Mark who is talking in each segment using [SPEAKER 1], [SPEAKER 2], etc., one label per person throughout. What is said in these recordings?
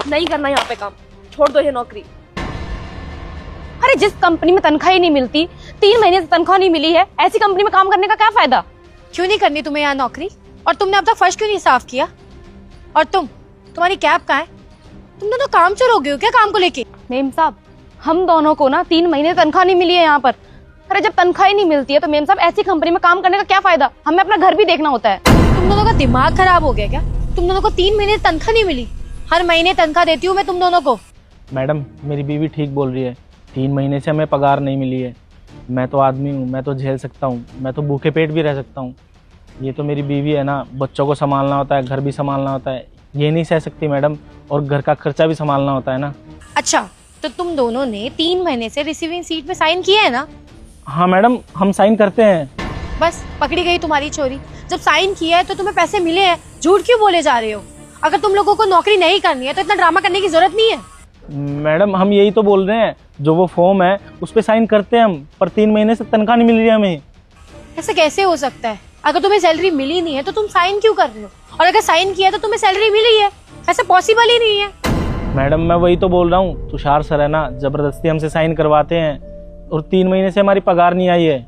[SPEAKER 1] नहीं करना यहाँ पे काम, छोड़ दो ये नौकरी। अरे जिस कंपनी में तनख्वाह ही नहीं मिलती, 3 महीने से तनख्वाह नहीं मिली है, ऐसी कंपनी में काम करने का क्या फायदा?
[SPEAKER 2] क्यों नहीं करनी तुम्हें यहाँ नौकरी? और तुमने अब तक फर्श क्यों नहीं साफ किया? और तुम्हारी कैब कहाँ है? तुम दोनों काम चोर हो गए हो क्या काम को लेके?
[SPEAKER 1] मेम साहब, हम दोनों को ना 3 महीने तनख्वाह नहीं मिली है यहाँ पर। अरे जब तनख्वाह ही नहीं मिलती है तो मेम साहब ऐसी कंपनी में काम करने का क्या फायदा? हमें अपना घर भी देखना होता है।
[SPEAKER 2] तुम दोनों का दिमाग खराब हो गया क्या? तुम दोनों को 3 महीने तनख्वाह नहीं मिली। हर महीने तनख्वाह देती हूँ मैं तुम दोनों को।
[SPEAKER 3] मैडम मेरी बीवी ठीक बोल रही है, 3 महीने से हमें पगार नहीं मिली है। मैं तो आदमी हूँ, मैं तो झेल सकता हूँ, मैं तो भूखे पेट भी रह सकता हूँ। ये तो मेरी बीवी है ना, बच्चों को संभालना होता है, घर भी संभालना होता है, ये नहीं सह सकती मैडम, और घर का खर्चा भी संभालना होता है ना।
[SPEAKER 2] अच्छा, तो तुम दोनों ने 3 महीने से रिसीविंग सीट पे साइन किया है ना?
[SPEAKER 3] हाँ मैडम, हम साइन करते हैं।
[SPEAKER 2] बस पकड़ी गई तुम्हारी चोरी। जब साइन किया है तो तुम्हें पैसे मिले हैं, झूठ क्यों बोले जा रहे हो? अगर तुम लोगों को नौकरी नहीं करनी है तो इतना ड्रामा करने की जरूरत नहीं है।
[SPEAKER 3] मैडम हम यही तो बोल रहे हैं, जो वो फॉर्म है उस पर साइन करते हैं हम, पर 3 महीने से तनख्वाह नहीं मिल रही है हमें।
[SPEAKER 2] ऐसे कैसे हो सकता है? अगर तुम्हें सैलरी मिली नहीं है तो तुम साइन क्यों कर रहे हो? और अगर साइन किया तो तुम्हें सैलरी मिली है, ऐसे पॉसिबल ही नहीं है।
[SPEAKER 3] मैडम मैं वही तो बोल रहा हूँ, तुषार सर है ना, जबरदस्ती हमसे साइन करवाते हैं और 3 महीने से हमारी पगार नहीं आई है।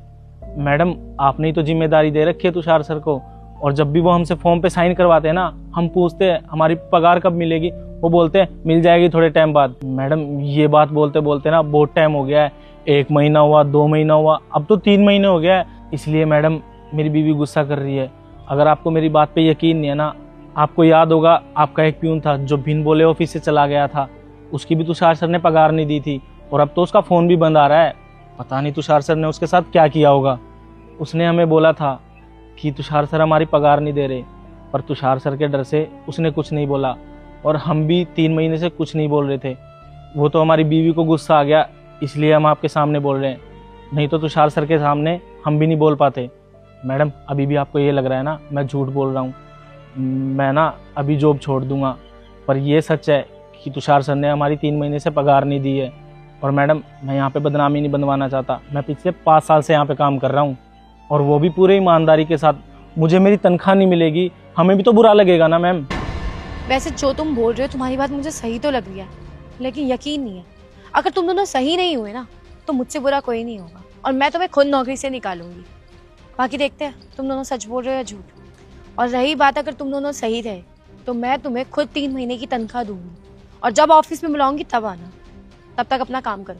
[SPEAKER 3] मैडम आपने ही तो जिम्मेदारी दे रखी है तुषार सर को, और जब भी वो हमसे फॉर्म पे साइन करवाते हैं ना, हम पूछते हैं हमारी पगार कब मिलेगी, वो बोलते हैं मिल जाएगी थोड़े टाइम बाद। मैडम ये बात बोलते बोलते ना बहुत टाइम हो गया है, 1 महीना हुआ, 2 महीना हुआ, अब तो 3 महीने हो गया है। इसलिए मैडम मेरी बीवी गुस्सा कर रही है। अगर आपको मेरी बात पे यकीन नहीं है ना, आपको याद होगा आपका एक प्यून था जो बिन बोले ऑफिस से चला गया था, उसकी भी तुषार सर ने पगार नहीं दी थी, और अब तो उसका फ़ोन भी बंद आ रहा है। पता नहीं तुषार सर ने उसके साथ क्या किया होगा। उसने हमें बोला था कि तुषार सर हमारी पगार नहीं दे रहे, पर तुषार सर के डर से उसने कुछ नहीं बोला, और हम भी 3 महीने से कुछ नहीं बोल रहे थे। वो तो हमारी बीवी को गुस्सा आ गया, इसलिए हम आपके सामने बोल रहे हैं, नहीं तो तुषार सर के सामने हम भी नहीं बोल पाते। मैडम अभी भी आपको ये लग रहा है ना मैं झूठ बोल रहा हूँ, मैं ना अभी जॉब छोड़ दूंगा, पर ये सच है कि तुषार सर ने हमारी 3 महीने से पगार नहीं दी है। और मैडम मैं यहाँ पे बदनामी नहीं बनवाना चाहता, मैं पिछले 5 साल से यहाँ पे काम कर रहा हूँ, और वो भी पूरे ईमानदारी के साथ। मुझे मेरी तनख्वाह नहीं मिलेगी, हमें भी तो बुरा लगेगा ना मैम।
[SPEAKER 2] वैसे जो तुम बोल रहे हो तुम्हारी बात मुझे सही तो लग रही है, लेकिन यकीन नहीं है। अगर तुम दोनों सही नहीं हुए ना तो मुझसे बुरा कोई नहीं होगा, और मैं तुम्हें खुद नौकरी से निकालूंगी। बाकी देखते हैं तुम दोनों सच बोल रहे हो या झूठ। और रही बात अगर तुम दोनों सही रहे तो मैं तुम्हें खुद 3 महीने की तनख्वाह दूंगी, और जब ऑफिस में बुलाऊंगी तब आना। तब तक अपना काम करो।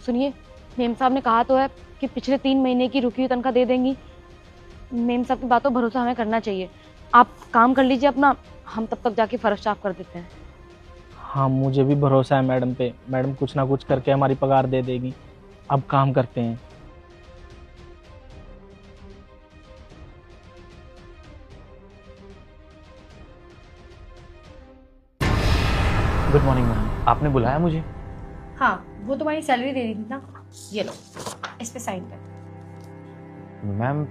[SPEAKER 1] सुनिए, मेम साहब ने कहा तो है कि पिछले 3 महीने की रुकी हुई तनख्वाह दे देंगी। मेम साहब की बातों भरोसा हमें करना चाहिए। आप काम कर लीजिए अपना, हम तब तक जाके फर्श साफ कर देते हैं।
[SPEAKER 3] हाँ मुझे भी भरोसा है मैडम पे, मैडम कुछ ना कुछ करके हमारी पगार दे देगी। अब काम करते हैं।
[SPEAKER 4] गुड मॉर्निंग मैम, आपने बुलाया मुझे?
[SPEAKER 2] हाँ, वो तुम्हारी सैलरी दे रही थी ना, ये लो, इस पे साइन कर।
[SPEAKER 4] मैम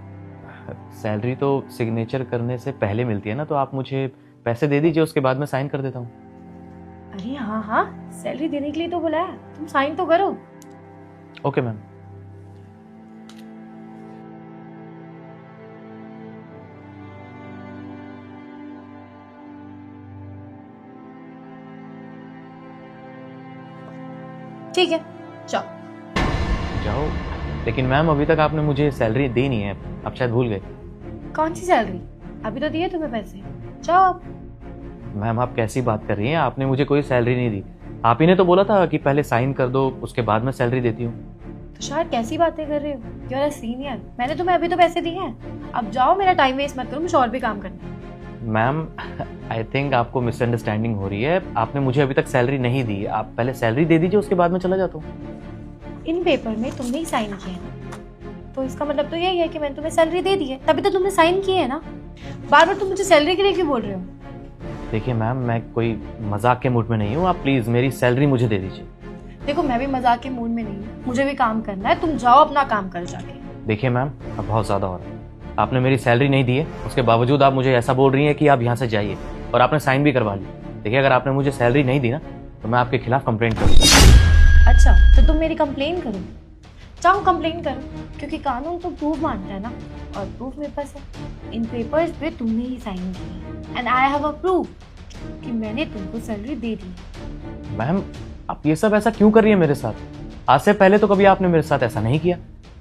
[SPEAKER 4] सैलरी तो सिग्नेचर करने से पहले मिलती है ना, तो आप मुझे पैसे दे दीजिए, उसके बाद मैं साइन कर देता हूँ।
[SPEAKER 2] अरे हाँ हाँ, सैलरी देने के लिए तो बुलाया, तुम साइन तो करो।
[SPEAKER 4] Okay ma'am.
[SPEAKER 2] ठीक है, जाओ।
[SPEAKER 4] जाओ? लेकिन मैम अभी तक आपने मुझे सैलरी दी नहीं है, आप शायद भूल गए।
[SPEAKER 2] कौन सी सैलरी? अभी तो दिए तुम्हें पैसे, जाओ अब।
[SPEAKER 4] मैम आप कैसी बात कर रही हैं, आपने मुझे कोई सैलरी नहीं दी। आप ही ने तो बोला था कि पहले साइन कर दो, उसके बाद मैं सैलरी देती हूँ।
[SPEAKER 2] तो शायद कैसी बातें कर रहे हो, यू आर अ सीनियर। मैंने तुम्हें अभी तो पैसे दिए हैं, अब जाओ, मेरा टाइम वेस्ट मत करो, मुझे और भी काम करना है।
[SPEAKER 4] मैम आई थिंक आपको मिसअंडरस्टैंडिंग हो रही है, आपने मुझे अभी तक सैलरी नहीं दी। आप पहले सैलरी दे दीजिए, उसके बाद मैं चला जाता हूँ।
[SPEAKER 2] इन पेपर में तुमने ही साइन किए हैं, तो इसका मतलब तो यही है कि मैंने तुम्हें सैलरी दे दी है, तभी तो तुमने साइन किए है ना। बार बार तुम मुझे सैलरी के लिए क्यों बोल रहे हो?
[SPEAKER 4] देखिए मैम, मैं कोई मजाक के मूड में नहीं हूँ, आप प्लीज़ मेरी सैलरी मुझे दे दीजिए।
[SPEAKER 2] देखो मैं भी मजाक के मूड में नहीं हूँ, मुझे भी काम करना है, तुम जाओ अपना काम कर जाके।
[SPEAKER 4] देखिए मैम, अब बहुत ज़्यादा हो रहा है, आपने मेरी सैलरी नहीं दी है, उसके बावजूद आप मुझे ऐसा बोल रही हैं कि आप यहाँ से जाइए, और आपने साइन भी करवा ली। देखिए अगर आपने मुझे सैलरी नहीं दी ना, तो मैं आपके खिलाफ कंप्लेंट करूँगा।
[SPEAKER 2] अच्छा, तो तुम मेरी कंप्लेन करो? जाओ कंप्लेन करो, क्योंकि कानून तो प्रूफ मानता है ना, और प्रूफ मेरे पास है। इन पेपर्स पे तुमने ही साइन किए and I have a proof कि मैंने तुमको सैलरी दे दी।
[SPEAKER 4] मैम आप ये सब ऐसा क्यों कर रही है मेरे साथ? आज से पहले तो कभी आपने मेरे साथ ऐसा नहीं किया।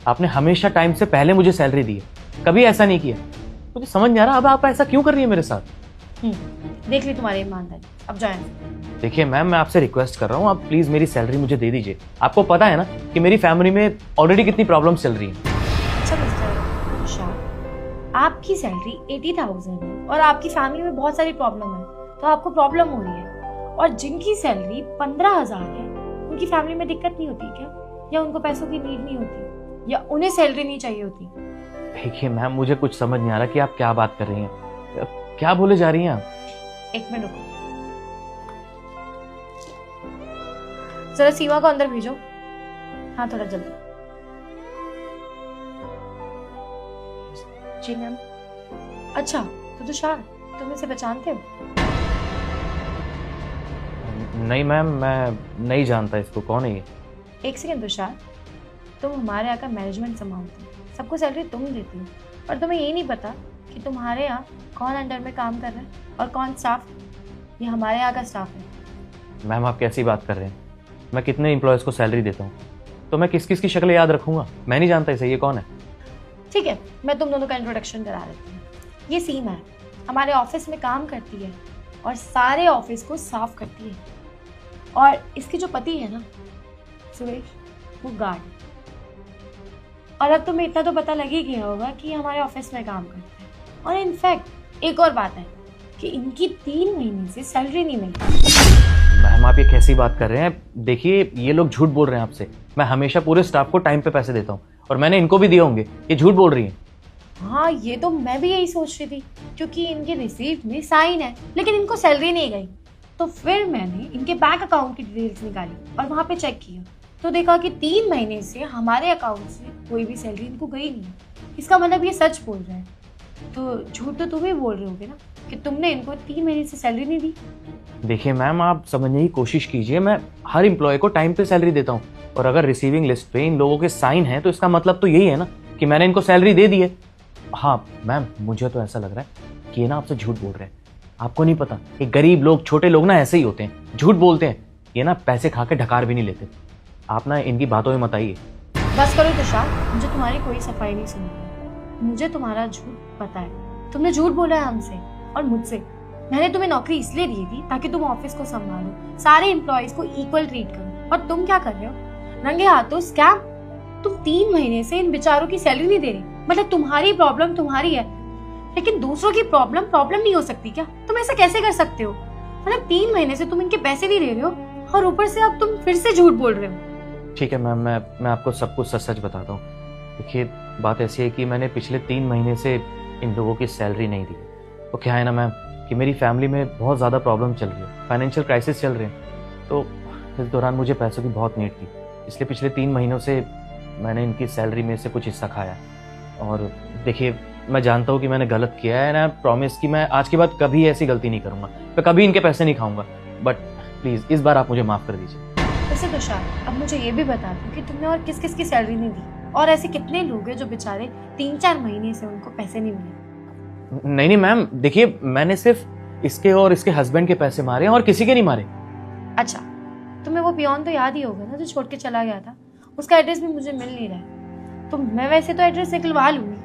[SPEAKER 4] आपने हमेशा टाइम से पहले मुझे सैलरी दी है, कभी ऐसा नहीं किया। मुझे समझ नहीं आ रहा अब आप ऐसा क्यों कर रही है मेरे साथ?
[SPEAKER 2] देख ली तुम्हारी ईमानदारी, अब जाए।
[SPEAKER 4] देखिए मैम मैं आपसे रिक्वेस्ट कर रहा हूँ, आप प्लीज मेरी सैलरी मुझे दे दीजिए। आपको पता है ना कि मेरी फैमिली में ऑलरेडी कितनी प्रॉब्लम्स चल रही हैं।
[SPEAKER 2] अच्छा मिस्टर शाह, आपकी सैलरी 80,000 है और आपकी फैमिली में बहुत सारी प्रॉब्लम है, तो आपको प्रॉब्लम हो रही है। और जिनकी सैलरी 15,000 है उनकी फैमिली में दिक्कत नहीं होती क्या? या उनको पैसों की नीड नहीं होती, या उन्हें सैलरी नहीं चाहिए होती?
[SPEAKER 4] देखिए मैम मुझे कुछ समझ नहीं आ रहा कि आप क्या बात कर रही हैं, क्या बोले जा रही हैं आप?
[SPEAKER 2] एक मिनट रुको, जरा सीमा को अंदर भेजो। हाँ थोड़ा जल्दी। जी मैम। अच्छा तो तुषार तुम इसे पहचानते हो?
[SPEAKER 4] नहीं मैम मैं नहीं जानता इसको, कौन है ये?
[SPEAKER 2] एक सेकेंड तुषार, तुम हमारे यहाँ का मैनेजमेंट संभालते हो, सबको सैलरी तुम देती हो, और तुम्हें ये नहीं पता कि तुम्हारे यहाँ कौन अंडर में काम कर रहा है और कौन स्टाफ? ये हमारे यहाँ का स्टाफ है।
[SPEAKER 4] मैम आप कैसी बात कर रहे हैं? मैं कितने एम्प्लॉयज़ को सैलरी देता हूँ, तो मैं किस किस की शक्ल याद रखूंगा? मैं नहीं जानता इसे, ये कौन है?
[SPEAKER 2] ठीक है, मैं तुम दोनों का इंट्रोडक्शन करा देती हूँ। ये सीमा है, हमारे ऑफिस में काम करती है और सारे ऑफिस को साफ करती है। और इसके जो पति है ना सुरेश, वो गार्ड। और अब तुम्हें इतना तो पता लग ही गया होगा कि हमारे ऑफिस में काम करते हैं। और इनफैक्ट एक और बात है कि इनकी 3 महीने से सैलरी नहीं मिली।
[SPEAKER 4] मैम आप ये कैसी बात कर रहे हैं? देखिए ये लोग झूठ बोल रहे हैं आपसे। मैं हमेशा पूरे स्टाफ को टाइम पे पैसे देता हूँ और मैंने इनको भी दिए होंगे, ये झूठ बोल रही हैं।
[SPEAKER 2] हाँ ये तो मैं भी यही सोच रही थी, क्योंकि इनके रिसीप्ट में साइन है लेकिन इनको सैलरी नहीं गई। तो फिर मैंने इनके बैंक अकाउंट की डिटेल्स निकाली और वहाँ पे चेक किया, तो देखा कि 3 महीने से हमारे अकाउंट से कोई भी सैलरी इनको गई नहीं है। इसका मतलब ये सच बोल रहे हैं। तो झूठ तो तुम ही बोल रहे होगे ना कि तुमने इनको 3 महीने से सैलरी नहीं दी।
[SPEAKER 4] देखिए मैम आप समझने की कोशिश कीजिए, मैं हर एम्प्लॉय को टाइम पे सैलरी देता हूँ, और अगर रिसीविंग लिस्ट पे इन लोगों के साइन हैं तो इसका मतलब तो यही है ना कि मैंने इनको सैलरी दे दी है। हाँ मैम मुझे तो ऐसा लग रहा है कि ये ना आपसे झूठ बोल रहे हैं। आपको नहीं पता कि गरीब लोग, छोटे लोग ना ऐसे ही होते हैं, झूठ बोलते हैं। ये ना पैसे खा के ढकार भी नहीं लेते। आप ना इनकी बातों में मत आइए।
[SPEAKER 2] बस करो तुषार, मुझे तुम्हारी कोई सफाई नहीं सुननी। मुझे तुम्हारा झूठ पता है, तुमने झूठ बोला है हमसे और मुझसे। मैंने तुम्हें नौकरी इसलिए दी थी ताकि तुम ऑफिस को संभालो, सारे एम्प्लॉयज को इक्वल ट्रीट करो, और तुम क्या कर रहे हो? रंगे हाथों स्कैम। तुम 3 महीने से इन बेचारों की सैलरी नहीं दे रही। मतलब तुम्हारी प्रॉब्लम तुम्हारी है, लेकिन दूसरों की प्रॉब्लम नहीं हो सकती क्या? तुम ऐसा कैसे कर सकते हो? मतलब 3 महीने से तुम इनके पैसे नहीं दे रहे हो और ऊपर से अब तुम फिर से झूठ बोल रहे हो।
[SPEAKER 4] ठीक है मैम, मैं आपको सब कुछ सच सच बताता हूँ। देखिए बात ऐसी है कि मैंने पिछले 3 महीने से इन लोगों की सैलरी नहीं दी। तो क्या है ना मैम कि मेरी फैमिली में बहुत ज़्यादा प्रॉब्लम चल रही है, फाइनेंशियल क्राइसिस चल रहे हैं। तो इस दौरान मुझे पैसों की बहुत नीड थी, इसलिए पिछले 3 महीनों से मैंने इनकी सैलरी में से कुछ हिस्सा खाया। और देखिए मैं जानता हूँ कि मैंने गलत किया है ना, प्रॉमिस कि मैं आज के बाद कभी ऐसी गलती नहीं करूँगा, मैं कभी इनके पैसे नहीं खाऊंगा। बट प्लीज़ इस बार आप मुझे माफ़ कर दीजिए।
[SPEAKER 2] वैसे तुषार अब मुझे ये भी बता दो कि तुमने और किस किस की सैलरी नहीं दी, और ऐसे कितने लोग हैं जो बेचारे 3-4 महीने से उनको पैसे नहीं मिले?
[SPEAKER 4] नहीं मैम, देखिए मैंने सिर्फ इसके और इसके हस्बैंड के पैसे मारे और किसी के नहीं मारे।
[SPEAKER 2] अच्छा तुम्हें वो पियोन तो याद ही होगा ना जो छोड़ के चला गया था, उसका एड्रेस भी मुझे मिल नहीं रहा है। तो मैं वैसे तो एड्रेस निकलवा लूंगी,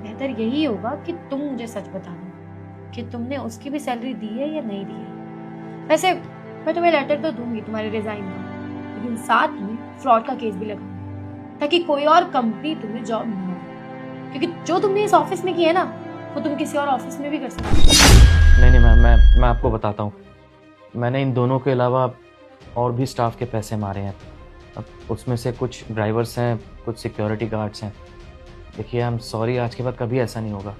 [SPEAKER 2] बेहतर यही होगा कि तुम मुझे सच बता दो कि तुमने उसकी भी सैलरी दी है या नहीं दी है। वैसे मैं तुम्हें लेटर तो दूंगी तुम्हारे रिजाइन का, लेकिन साथ में फ्रॉड का केस भी लगाऊंगी ताकि कोई और कंपनी तुम्हें जॉब ना हो, क्योंकि जो तुमने इस ऑफिस में किया है ना वो तुम किसी और ऑफिस में भी कर सकते हो।
[SPEAKER 4] नहीं मैम, मैं आपको बताता हूँ, मैंने इन दोनों के अलावा और भी स्टाफ के पैसे मारे हैं। अब उसमें से कुछ ड्राइवर्स हैं, कुछ सिक्योरिटी गार्ड्स हैं। देखिए आई एम सॉरी, आज के बाद कभी ऐसा नहीं होगा।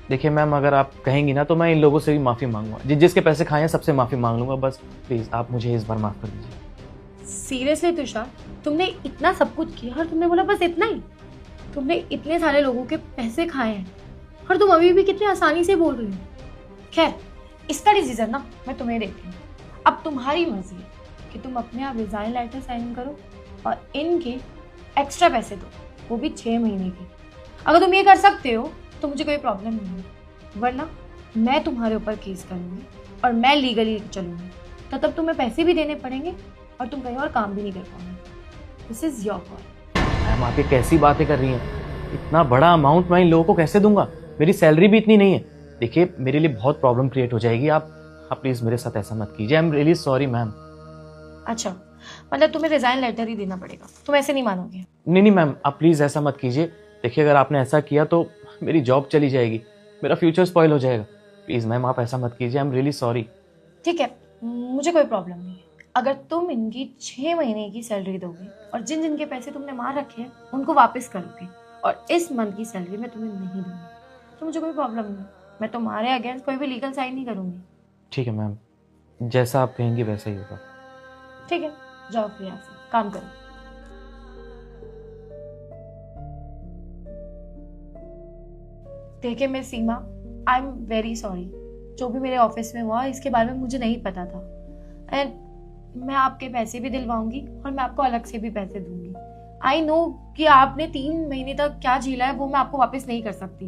[SPEAKER 4] देखिए मैम अगर आप कहेंगी ना तो मैं इन लोगों से भी माफ़ी मांगूंगा, जिसके पैसे खाए हैं सबसे माफ़ी मांग लूंगा। बस प्लीज़ आप मुझे इस बार माफ़ कर दीजिए।
[SPEAKER 2] सीरियसली तुषार, तुमने इतना सब कुछ किया और तुमने बोला बस इतना ही? तुमने इतने सारे लोगों के पैसे खाए हैं और तुम अभी भी कितनी आसानी से बोल रही हो। खैर इसका डिसीजन ना मैं तुम्हें देती हूँ। अब तुम्हारी मर्जी है कि तुम अपने आप रिजाइन लेटर साइन करो और इनके एक्स्ट्रा पैसे दो, वो भी 6 महीने की। अगर तुम ये कर सकते हो तो मुझे कोई प्रॉब्लम नहीं है, वरना मैं तुम्हारे ऊपर केस करूँगी और मैं लीगली चलूँगी। तो तब तुम्हें पैसे भी देने पड़ेंगे और तुम कहीं और काम भी नहीं कर पाओगे। This is your call.
[SPEAKER 4] Ma'am आप ये कैसी बातें कर रही हैं? इतना बड़ा अमाउंट मैं इन लोगों को कैसे दूंगा? मेरी सैलरी भी इतनी नहीं है। देखिए मेरे लिए बहुत प्रॉब्लम क्रिएट हो जाएगी। आप प्लीज मेरे साथ ऐसा मत कीजिए। I am really sorry ma'am.
[SPEAKER 2] अच्छा, मतलब तुम्हें रिजाइन लेटर ही देना पड़ेगा, तुम ऐसे नहीं मानोगे?
[SPEAKER 4] नहीं मैम, आप प्लीज ऐसा मत कीजिए। देखिए अगर आपने ऐसा किया तो मेरी जॉब चली जाएगी, मेरा फ्यूचर स्पॉइल हो जाएगा। प्लीज मैम आप ऐसा मत कीजिए। I am really sorry.
[SPEAKER 2] ठीक है, मुझे कोई प्रॉब्लम नहीं है। अगर तुम इनकी 6 महीने की सैलरी दोगे और जिन जिन के पैसे तुमने मार रखे हैं उनको वापस करोगे और इस मंथ की सैलरी मैं तुम्हें नहीं दूंगी, तो मुझे कोई प्रॉब्लम नहीं। मैं तुम्हारे अगेंस्ट कोई भी लीगल साइन नहीं करूंगी।
[SPEAKER 4] ठीक है मैम, जैसा आप कहेंगे वैसा ही होगा।
[SPEAKER 2] ठीक है, जाओ फिर यहाँ से काम करो। देखिए miss Seema, I am very sorry. जो भी मेरे ऑफिस में हुआ इसके बारे में मुझे नहीं पता था, एंड मैं आपके पैसे भी दिलवाऊंगी और मैं आपको अलग से भी पैसे दूंगी। आई नो कि आपने 3 महीने तक क्या झेला है वो मैं आपको वापस नहीं कर सकती,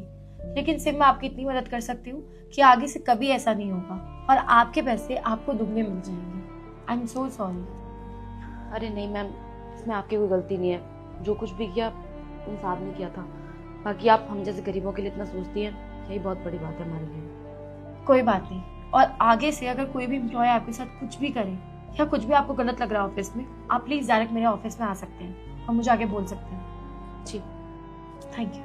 [SPEAKER 2] लेकिन सिर्फ मैं आपकी इतनी मदद कर सकती हूँ कि आगे से कभी ऐसा नहीं होगा और आपके पैसे आपको दुगने मिल जाएंगे। I am so sorry.
[SPEAKER 1] अरे नहीं मैम, इसमें आपकी कोई गलती नहीं है। जो कुछ भी किया उन साहब ने किया था। बाकी आप हम जैसे गरीबों के लिए इतना सोचती हैं, यही बहुत बड़ी बात है हमारे लिए।
[SPEAKER 2] कोई बात नहीं, और आगे से अगर कोई भी एम्प्लॉय आपके साथ कुछ भी करे या कुछ भी आपको गलत लग रहा है ऑफिस में, आप प्लीज डायरेक्ट मेरे ऑफिस में आ सकते हैं और मुझे आगे बोल सकते हैं।
[SPEAKER 1] जी,
[SPEAKER 2] थैंक यू।